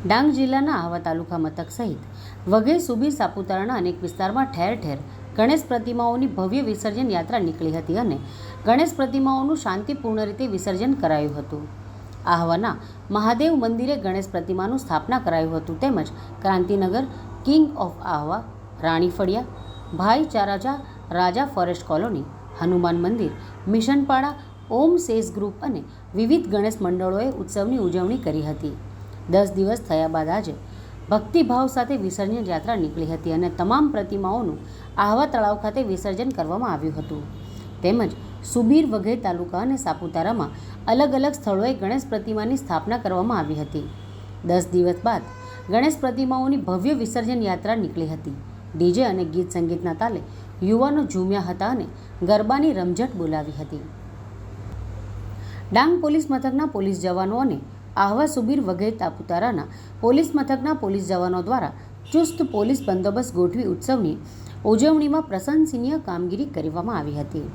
ડાંગ જિલ્લાના આહવા તાલુકા મથક સહિત વઘઈ, સુબીર, સાપુતારાના અનેક વિસ્તારમાં ઠેર ઠેર ગણેશ પ્રતિમાઓની ભવ્ય વિસર્જન યાત્રા નીકળી હતી અને ગણેશ પ્રતિમાઓનું શાંતિપૂર્ણ રીતે વિસર્જન કરાયું હતું. આહવાના મહાદેવ મંદિરે ગણેશ પ્રતિમાનું સ્થાપના કરાયું હતું. તેમજ ક્રાંતિનગર, કિંગ ઓફ આહવા, રાણી ફળિયા, ભાઈચારાજા, રાજા ફોરેસ્ટ કોલોની, હનુમાન મંદિર, મિશનપાડા, ઓમ સેસ ગ્રુપ અને વિવિધ ગણેશ મંડળોએ ઉત્સવની ઉજવણી કરી હતી. 10 દિવસ થયા બાદ આજે ભક્તિભાવ સાથે વિસર્જન યાત્રા નીકળી હતી અને તમામ પ્રતિમાઓનું આહવા તળાવ ખાતે વિસર્જન કરવામાં આવ્યું હતું. તેમજ સુબીર, વઘઈ તાલુકા અને સાપુતારામાં અલગ અલગ સ્થળોએ ગણેશ પ્રતિમાની સ્થાપના કરવામાં આવી હતી. 10 દિવસ બાદ ગણેશ પ્રતિમાઓની ભવ્ય વિસર્જન યાત્રા નીકળી હતી. ડીજે અને ગીત સંગીતના તાલે યુવાનો ઝૂમ્યા હતા અને ગરબાની રમઝટ બોલાવી હતી. ડાંગ પોલીસ મથકના પોલીસ જવાનો અને આહવા, સુબીર, વઘઈ, સાપુતારાના પોલીસ મથકના પોલીસ જવાનો દ્વારા ચુસ્ત પોલીસ બંદોબસ્ત ગોઠવી ઉત્સવની ઉજવણીમાં પ્રશંસનીય કામગીરી કરવામાં આવી હતી.